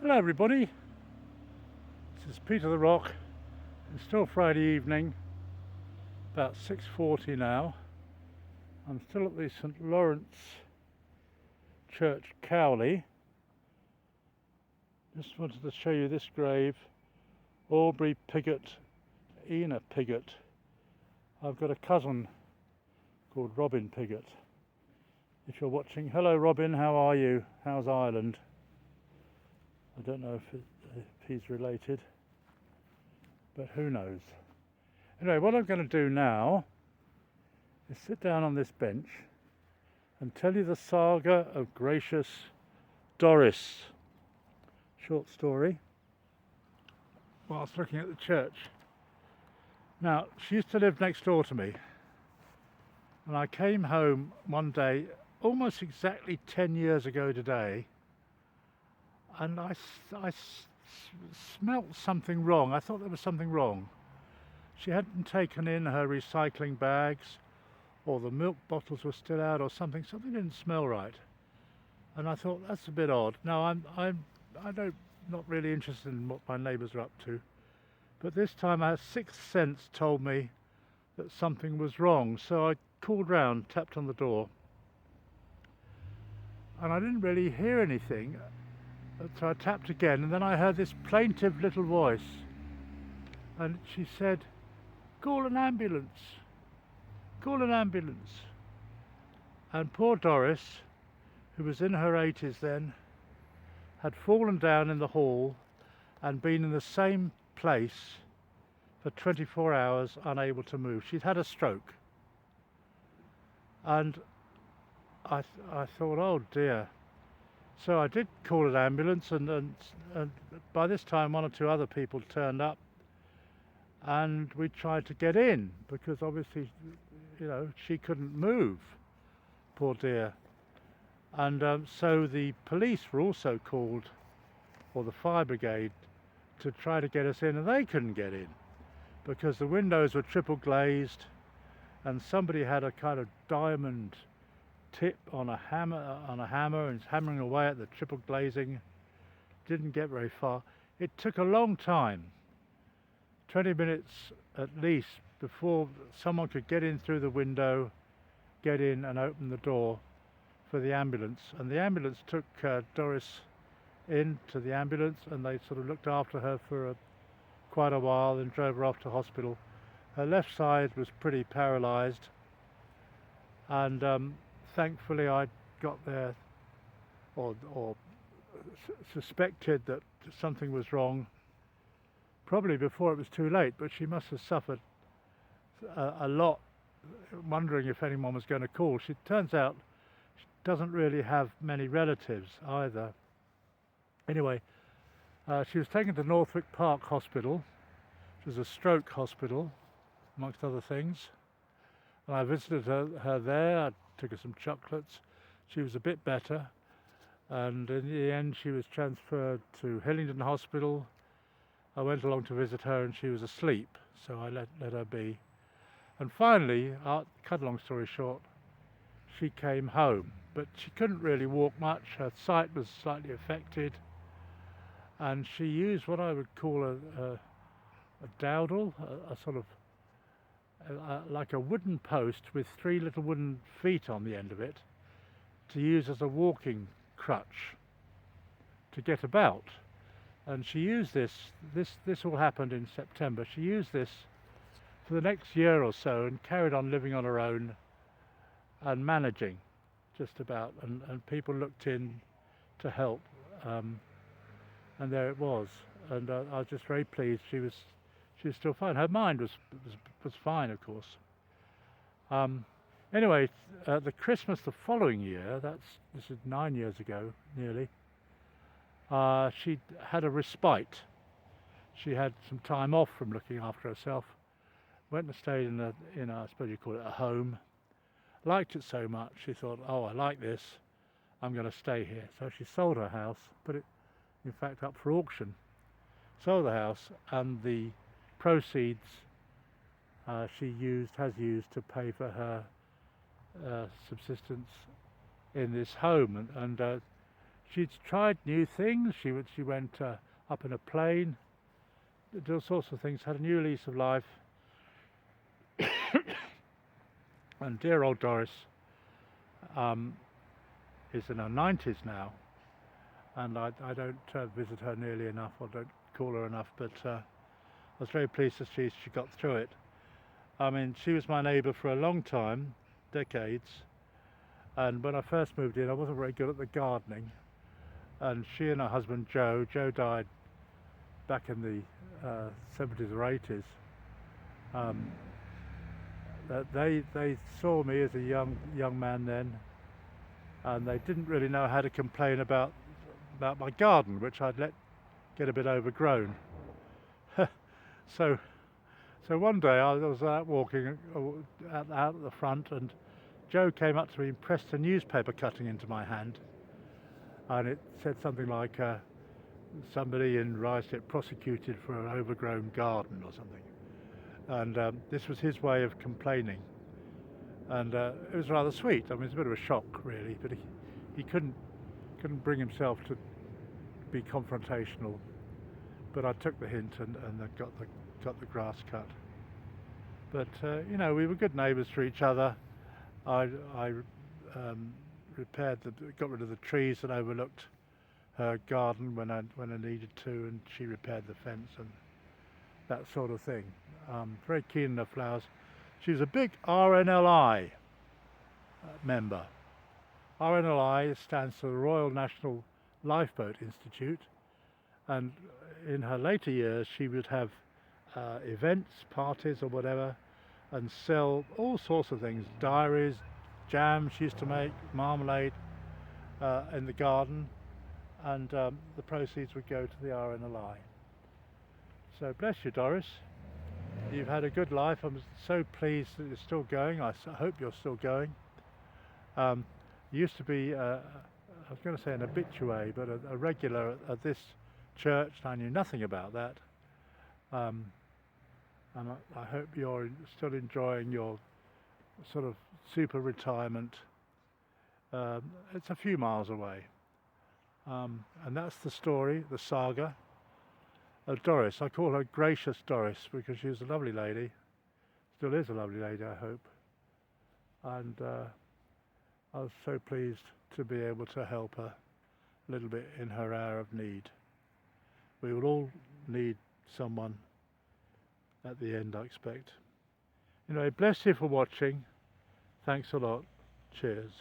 Hello everybody, this is Peter the Rock. It's still Friday evening, about 6:40 now. I'm still at the St Lawrence Church, Cowley. Just wanted to show you this grave, Aubrey Pigott, Ena Pigott. I've got a cousin called Robin Pigott. If you're watching, hello Robin, how are you? How's Ireland? I don't know if he's related, but who knows. Anyway, what I'm going to do now is sit down on this bench and tell you the saga of gracious Doris. Short story whilst looking at the church. Now, she used to live next door to me, and I came home one day almost exactly 10 years ago today, and I smelt something wrong. I thought there was something wrong. She hadn't taken in her recycling bags, or the milk bottles were still out, or something. Something didn't smell right, and I thought that's a bit odd. Now not really interested in what my neighbours are up to, but this time our sixth sense told me that something was wrong. So I called round, tapped on the door, and I didn't really hear anything. So I tapped again, and then I heard this plaintive little voice, and she said, "Call an ambulance, call an ambulance." And poor Doris, who was in her 80s then, had fallen down in the hall and been in the same place for 24 hours, unable to move. She'd had a stroke. And I thought, oh dear. So I did call an ambulance, and by this time one or two other people turned up, and we tried to get in because obviously, she couldn't move, poor dear. And so the police were also called, or the fire brigade, to try to get us in, and they couldn't get in because the windows were triple glazed, and somebody had a kind of diamond tip on a hammer and hammering away at the triple glazing. Didn't get very far. It took a long time, 20 minutes at least, before someone could get in through the window, get in and open the door for the ambulance. And the ambulance took Doris into the ambulance, and they sort of looked after her for quite a while and drove her off to hospital. Her left side was pretty paralysed, and thankfully I got there, or suspected that something was wrong, probably before it was too late, but she must have suffered a lot, wondering if anyone was going to call. She turns out she doesn't really have many relatives either. Anyway, she was taken to Northwick Park Hospital, which is a stroke hospital, amongst other things. And I visited her there. I took her some chocolates. She was a bit better, and in the end she was transferred to Hillingdon Hospital. I went along to visit her, and she was asleep, so I let her be. And finally, cut a long story short, she came home, but she couldn't really walk much. Her sight was slightly affected, and she used what I would call a dowdle, a sort of like a wooden post with three little wooden feet on the end of it, to use as a walking crutch to get about. And she used this all happened in September. She used this for the next year or so and carried on living on her own and managing just about, and people looked in to help, and there it was. And I was just very pleased she was still fine. Her mind was fine, of course. Anyway, the Christmas the following year, this is 9 years ago, nearly, she had a respite. She had some time off from looking after herself. Went and stayed in I suppose you call it a home. Liked it so much, she thought, oh, I like this, I'm going to stay here. So she sold her house, put it, in fact, up for auction. Sold the house, and the proceeds she has used to pay for her subsistence in this home, and she'd tried new things. She went up in a plane, did all sorts of things, had a new lease of life. And dear old Doris is in her 90s now, and I don't visit her nearly enough, or don't call her enough, but I was very pleased that she got through it. I mean, she was my neighbour for a long time, decades, and when I first moved in I wasn't very good at the gardening, and she and her husband Joe died back in the 70s or 80s. They saw me as a young man then, and they didn't really know how to complain about my garden, which I'd let get a bit overgrown. So one day I was out walking out at the front, and Joe came up to me and pressed a newspaper cutting into my hand, and it said something like somebody in Rice prosecuted for an overgrown garden or something. And this was his way of complaining, and it was rather sweet. I mean, it's a bit of a shock really, but he couldn't bring himself to be confrontational. But I took the hint and got the grass cut. But you know, we were good neighbours to each other. I got rid of the trees that overlooked her garden when I needed to, and she repaired the fence and that sort of thing. Very keen on her flowers. She was a big RNLI member. RNLI stands for the Royal National Lifeboat Institute, and in her later years she would have events, parties or whatever, and sell all sorts of things, diaries, jam she used to make, marmalade in the garden, and the proceeds would go to the RNLI. So bless you, Doris. You've had a good life. I'm so pleased that you're still going. I hope you're still going. You used to be, I was going to say an habitué, but a regular at this church. I knew nothing about that. And I hope you're still enjoying your sort of super retirement. It's a few miles away. And that's the story, the saga of Doris. I call her Gracious Doris because she was a lovely lady. Still is a lovely lady, I hope. And I was so pleased to be able to help her a little bit in her hour of need. We will all need someone at the end, I expect. Anyway, bless you for watching. Thanks a lot. Cheers.